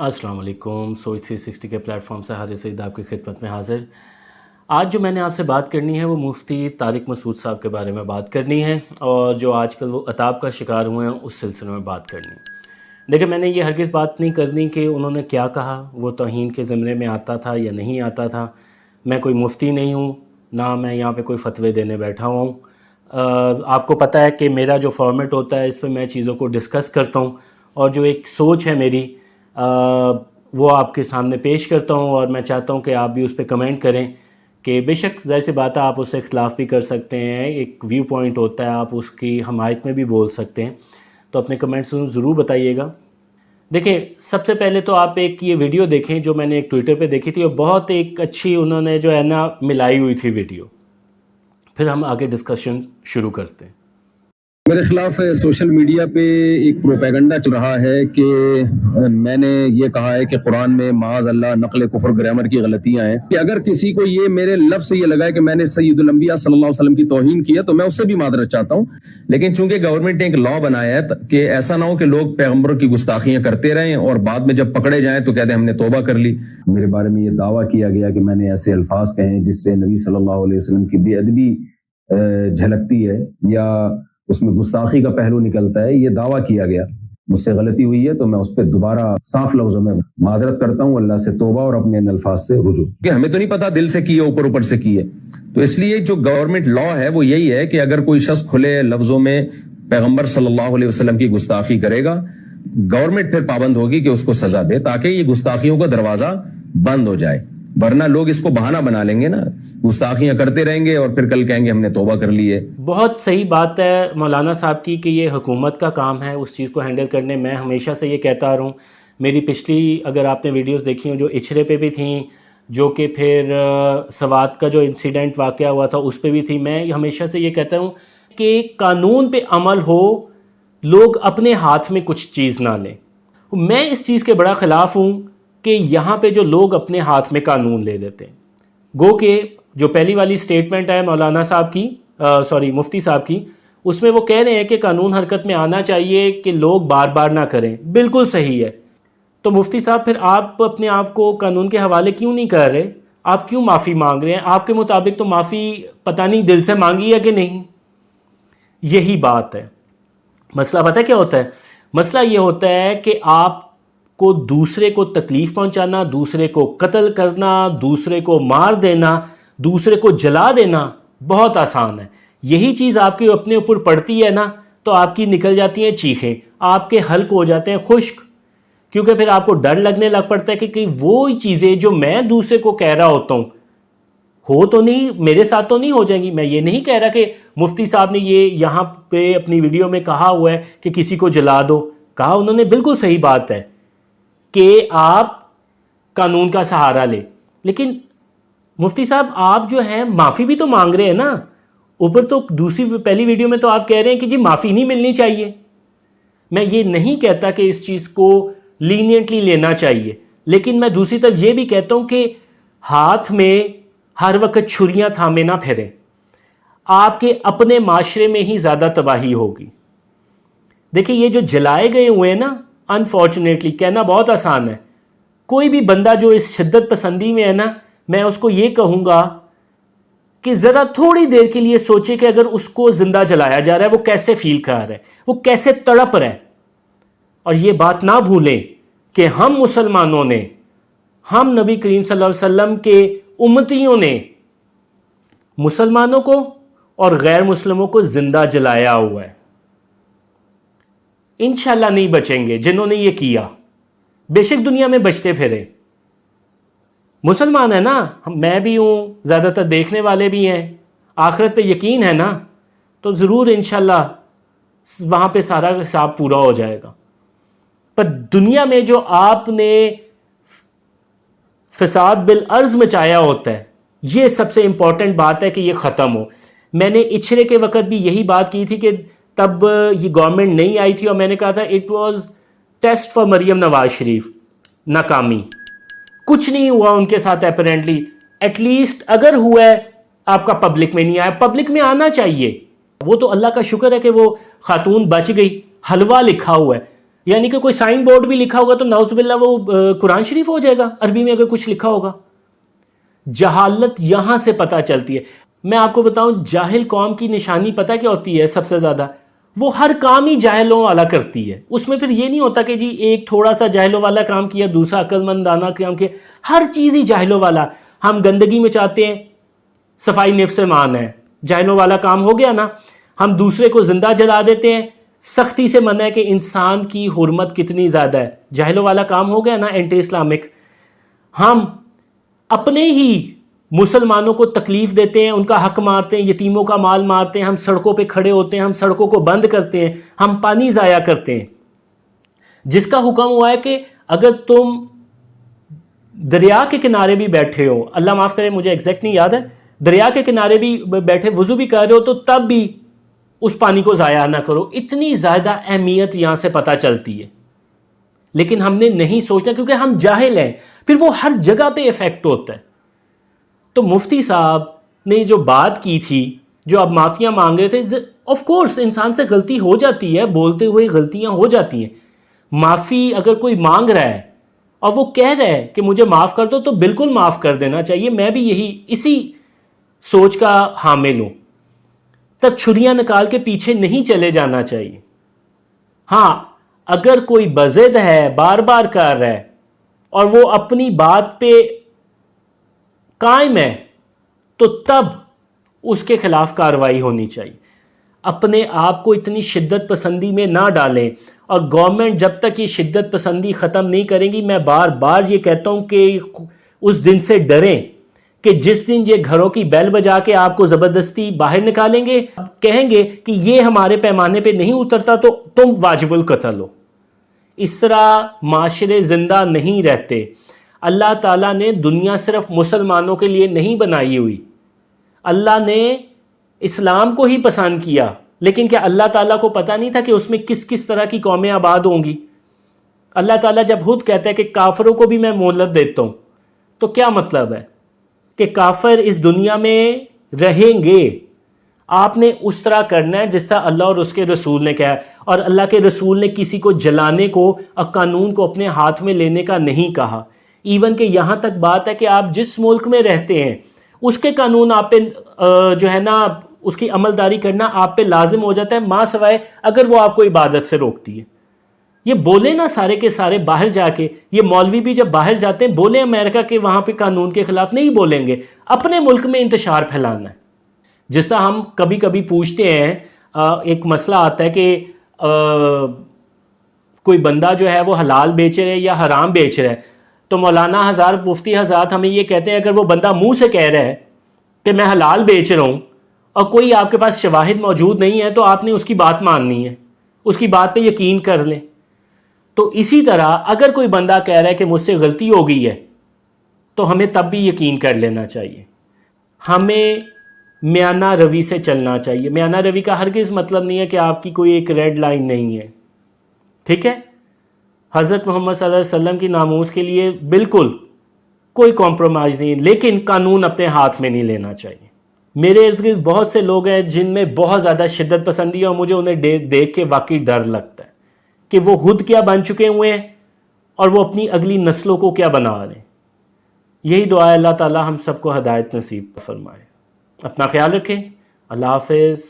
अस्सलाम वालेकुम। सोच 360 के प्लेटफॉर्म से हारिस सईद आपकी खिदमत में हाज़िर। आज जो मैंने आपसे बात करनी है वो मुफ्ती तारिक मसूद साहब के बारे में बात करनी है और जो आजकल वो अताब का शिकार हुए हैं उस सिलसिले में बात करनी है। देखिए, मैंने ये हरगिज़ बात नहीं करनी कि उन्होंने क्या कहा, वो तौहीन के ज़मरे में आता था या नहीं आता था। मैं कोई मुफ्ती नहीं हूँ, ना मैं यहाँ पे कोई फ़तवे देने बैठा हुआ हूँ। आपको पता है कि मेरा जो फॉर्मेट होता है इस पे मैं चीज़ों को डिस्कस करता हूँ और जो एक सोच है मेरी वो आपके सामने पेश करता हूँ और मैं चाहता हूँ कि आप भी उस पर कमेंट करें कि बेशक ज़ाहिर सी बात है आप उससे इख्तलाफ भी कर सकते हैं, एक व्यू पॉइंट होता है, आप उसकी हमायत में भी बोल सकते हैं। तो अपने कमेंट्स ज़रूर बताइएगा। देखिए, सबसे पहले तो आप एक ये वीडियो देखें जो मैंने एक ट्विटर पे देखी थी और बहुत एक अच्छी उन्होंने जो है ना मिलाई हुई थी वीडियो। फिर हम आगे डिस्कशन शुरू करते हैं। मेरे खिलाफ सोशल मीडिया पे एक प्रोपेगेंडा चल रहा है कि मैंने ये कहा है कि कुरान में माज़ अल्लाह नक़ल कुफ्र ग्रामर की गलतियां हैं। कि अगर किसी को ये मेरे लफ्ज़ से ये लगा है कि मैंने सैयदुल अंबिया सल्लल्लाहु अलैहि वसल्लम की तौहीन की है तो मैं उससे भी मादरत चाहता हूँ। लेकिन चूंकि गवर्नमेंट ने एक लॉ बनाया है कि ऐसा ना हो कि लोग पैगम्बरों की गुस्ताखियां करते रहें और बाद में जब पकड़े जाएं तो कहते हैं हमने तौबा कर ली। मेरे बारे में ये दावा किया गया कि मैंने ऐसे अल्फाज कहे जिससे नबी सल्लल्लाहु अलैहि वसल्लम की बेअदबी झलकती है या उसमें गुस्ताखी का पहलू निकलता है, ये दावा किया गया। मुझसे गलती हुई है तो मैं उस पर दोबारा साफ लफ्जों में मादरत करता हूँ, अल्लाह से तौबा और अपने अल्फाज से रुजू। कि हमें तो नहीं पता दिल से की है ऊपर ऊपर से की है, तो इसलिए जो गवर्नमेंट लॉ है वो यही है कि अगर कोई शख्स खुले लफ्जों में पैगंबर सल्लल्लाहु अलैहि वसल्लम की गुस्ताखी करेगा, गवर्नमेंट फिर पाबंद होगी कि उसको सजा दे ताकि ये गुस्ताखियों का दरवाजा बंद हो जाए। वरना लोग इसको बहाना बना लेंगे ना, गुस्ताखियां करते रहेंगे और फिर कल कहेंगे हमने तौबा कर ली है। बहुत सही बात है मौलाना साहब की कि ये हुकूमत का काम है उस चीज़ को हैंडल करने। मैं हमेशा से ये कहता आ रहा हूँ, मेरी पिछली अगर आपने वीडियोस देखी हो जो इछरे पे भी थी, जो कि फिर सवात का जो इंसिडेंट वाक़या हुआ था उस पे भी थी, मैं हमेशा से ये कहता हूँ कि कानून पे अमल हो, लोग अपने हाथ में कुछ चीज़ ना लें। मैं इस चीज़ के बड़ा ख़िलाफ़ हूँ कि यहाँ पे जो लोग अपने हाथ में कानून ले लेते हैं। गो के जो पहली वाली स्टेटमेंट है मौलाना साहब की, मुफ्ती साहब की, उसमें वो कह रहे हैं कि कानून हरकत में आना चाहिए कि लोग बार बार ना करें। बिल्कुल सही है। तो मुफ्ती साहब फिर आप अपने आप को कानून के हवाले क्यों नहीं कर रहे? आप क्यों माफ़ी मांग रहे हैं? आपके मुताबिक तो माफ़ी पता नहीं दिल से मांगी है कि नहीं। यही बात है। मसला पता है क्या होता है? मसला ये होता है कि आप को दूसरे को तकलीफ़ पहुंचाना, दूसरे को कत्ल करना, दूसरे को मार देना, दूसरे को जला देना बहुत आसान है। यही चीज़ आपके अपने ऊपर पड़ती है ना तो आपकी निकल जाती हैं चीखें, आपके हल्क हो जाते हैं खुश्क, क्योंकि फिर आपको डर लगने लग पड़ता है कि कहीं वो चीज़ें जो मैं दूसरे को कह रहा होता हूँ हो तो नहीं, मेरे साथ तो नहीं हो जाएंगी। मैं ये नहीं कह रहा कि मुफ्ती साहब ने ये यहाँ पे अपनी वीडियो में कहा हुआ है कि किसी को जला दो। कहा उन्होंने, बिल्कुल सही बात है कि आप कानून का सहारा ले, लेकिन मुफ्ती साहब आप जो है माफ़ी भी तो मांग रहे हैं ना। ऊपर तो दूसरी पहली वीडियो में तो आप कह रहे हैं कि जी माफ़ी नहीं मिलनी चाहिए। मैं ये नहीं कहता कि इस चीज़ को लीनियंटली लेना चाहिए, लेकिन मैं दूसरी तरफ ये भी कहता हूँ कि हाथ में हर वक्त छुरियाँ थामे ना फिरें। आपके अपने माशरे में ही ज़्यादा तबाही होगी। देखिए, ये जो जलाए गए हुए हैं ना, अनफॉर्चुनेटली कहना बहुत आसान है। कोई भी बंदा जो इस शिद्दत पसंदी में है ना, मैं उसको ये कहूँगा कि ज़रा थोड़ी देर के लिए सोचे कि अगर उसको ज़िंदा जलाया जा रहा है वो कैसे फील कर रहा है, वो कैसे तड़प रहा है। और ये बात ना भूलें कि हम मुसलमानों ने, हम नबी करीम सल्लल्लाहु अलैहि वसल्लम के उम्मतियों ने मुसलमानों को और गैर मुस्लिमों को ज़िंदा जलाया हुआ है। इंशाल्लाह नहीं बचेंगे जिन्होंने ये किया, बेशक दुनिया में बचते फिरे। मुसलमान है ना, मैं भी हूँ, ज़्यादातर देखने वाले भी हैं, आखिरत पे यकीन है ना, तो ज़रूर इंशाल्लाह वहाँ पे सारा हिसाब पूरा हो जाएगा। पर दुनिया में जो आपने फसाद बिल अर्ज़ मचाया होता है, ये सबसे इम्पॉर्टेंट बात है कि ये ख़त्म हो। मैंने इछरे के वक़्त भी यही बात की थी कि तब ये गवर्नमेंट नहीं आई थी और मैंने कहा था it was test for Maryam Nawaz Sharif, नाकामी। कुछ नहीं हुआ उनके साथ अपेरेंटली। एटलीस्ट अगर हुआ है आपका पब्लिक में नहीं आया, पब्लिक में आना चाहिए। वो तो अल्लाह का शुक्र है कि वो खातून बच गई, हलवा लिखा हुआ है। یعنی کہ کوئی سائن بورڈ بھی لکھا ہوگا تو نعوذ باللہ وہ قرآن شریف ہو جائے گا عربی میں اگر کچھ لکھا ہوگا. جہالت یہاں سے پتہ چلتی ہے. میں آپ کو بتاؤں جاہل قوم کی نشانی پتہ کیا ہوتی ہے سب سے زیادہ؟ وہ ہر کام ہی جاہلوں والا کرتی ہے. اس میں پھر یہ نہیں ہوتا کہ جی ایک تھوڑا سا جاہلوں والا کام کیا دوسرا عقل مند دانا کام کیا، ہر چیز ہی جاہلوں والا. ہم گندگی مچاتے ہیں، صفائی نفس مان ہے، جاہلوں والا کام ہو گیا نا. ہم دوسرے کو زندہ جلا دیتے ہیں، سختی سے منع ہے کہ انسان کی حرمت کتنی زیادہ ہے، جاہلوں والا کام ہو گیا نا، اینٹی اسلامک. ہم اپنے ہی مسلمانوں کو تکلیف دیتے ہیں، ان کا حق مارتے ہیں، یتیموں کا مال مارتے ہیں، ہم سڑکوں پہ کھڑے ہوتے ہیں، ہم سڑکوں کو بند کرتے ہیں، ہم پانی ضائع کرتے ہیں. جس کا حکم ہوا ہے کہ اگر تم دریا کے کنارے بھی بیٹھے ہو، اللہ معاف کرے مجھے ایگزیکٹ نہیں یاد ہے، دریا کے کنارے بھی بیٹھے وضو بھی کر رہے ہو تو تب بھی اس پانی کو ضائع نہ کرو. اتنی زیادہ اہمیت یہاں سے پتہ چلتی ہے. لیکن ہم نے نہیں سوچنا کیونکہ ہم جاہل ہیں، پھر وہ ہر جگہ پہ افیکٹ ہوتا ہے. تو مفتی صاحب نے جو بات کی تھی، جو اب معافیاں مانگ رہے تھے، آف کورس انسان سے غلطی ہو جاتی ہے، بولتے ہوئے غلطیاں ہو جاتی ہیں. معافی اگر کوئی مانگ رہا ہے اور وہ کہہ رہا ہے کہ مجھے معاف کر دو تو بالکل معاف کر دینا چاہیے. میں بھی اسی سوچ کا حامل ہوں. تب چھریاں نکال کے پیچھے نہیں چلے جانا چاہیے. ہاں اگر کوئی بضد ہے، بار بار کر رہا ہے اور وہ اپنی بات پہ قائم ہے تو تب اس کے خلاف کارروائی ہونی چاہیے. اپنے آپ کو اتنی شدت پسندی میں نہ ڈالیں، اور گورنمنٹ جب تک یہ شدت پسندی ختم نہیں کریں گی، میں بار بار یہ کہتا ہوں کہ اس دن سے ڈریں کہ جس دن یہ گھروں کی بیل بجا کے آپ کو زبردستی باہر نکالیں گے، کہیں گے کہ یہ ہمارے پیمانے پہ نہیں اترتا تو تم واجب القتل ہو. اس طرح معاشرے زندہ نہیں رہتے. اللہ تعالیٰ نے دنیا صرف مسلمانوں کے لیے نہیں بنائی ہوئی. اللہ نے اسلام کو ہی پسند کیا، لیکن کیا اللہ تعالیٰ کو پتہ نہیں تھا کہ اس میں کس کس طرح کی قومیں آباد ہوں گی؟ اللہ تعالیٰ جب خود کہتا ہے کہ کافروں کو بھی میں مہلت دیتا ہوں، تو کیا مطلب ہے کہ کافر اس دنیا میں رہیں گے. آپ نے اس طرح کرنا ہے جس طرح اللہ اور اس کے رسول نے کہا، اور اللہ کے رسول نے کسی کو جلانے کو اور قانون کو اپنے ہاتھ میں لینے کا نہیں کہا. ایون کہ یہاں تک بات ہے کہ آپ جس ملک میں رہتے ہیں اس کے قانون آپ پہ جو ہے نا اس کی عملداری کرنا آپ پہ لازم ہو جاتا ہے، ماں سوائے اگر وہ آپ کو عبادت سے روکتی ہے. یہ بولے نا سارے کے سارے باہر جا کے، یہ مولوی بھی جب باہر جاتے ہیں بولے امریکہ کے وہاں پہ قانون کے خلاف نہیں بولیں گے، اپنے ملک میں انتشار پھیلانا ہے. جس طرح ہم کبھی کبھی پوچھتے ہیں، ایک مسئلہ آتا ہے کہ کوئی بندہ جو ہے وہ حلال بیچ رہا ہے یا حرام بیچ رہا ہے، تو مولانا حضرات مفتی حضرات ہمیں یہ کہتے ہیں اگر وہ بندہ منہ سے کہہ رہا ہے کہ میں حلال بیچ رہا ہوں اور کوئی آپ کے پاس شواہد موجود نہیں ہے تو آپ نے اس کی بات ماننی ہے، اس کی بات پہ یقین کر لیں. تو اسی طرح اگر کوئی بندہ کہہ رہا ہے کہ مجھ سے غلطی ہو گئی ہے تو ہمیں تب بھی یقین کر لینا چاہیے. ہمیں میانہ روی سے چلنا چاہیے. میانہ روی کا ہرگز مطلب نہیں ہے کہ آپ کی کوئی ایک ریڈ لائن نہیں ہے، ٹھیک ہے؟ حضرت محمد صلی اللہ علیہ وسلم کی ناموس کے لیے بالکل کوئی کمپرومائز نہیں، لیکن قانون اپنے ہاتھ میں نہیں لینا چاہیے. میرے ارد گرد بہت سے لوگ ہیں جن میں بہت زیادہ شدت پسندی ہے، اور مجھے انہیں دیکھ کے واقعی ڈر لگتا ہے کہ وہ خود کیا بن چکے ہوئے ہیں اور وہ اپنی اگلی نسلوں کو کیا بنا رہے ہیں. یہی دعا ہے اللہ تعالی ہم سب کو ہدایت نصیب فرمائے. اپنا خیال رکھیں. اللہ حافظ.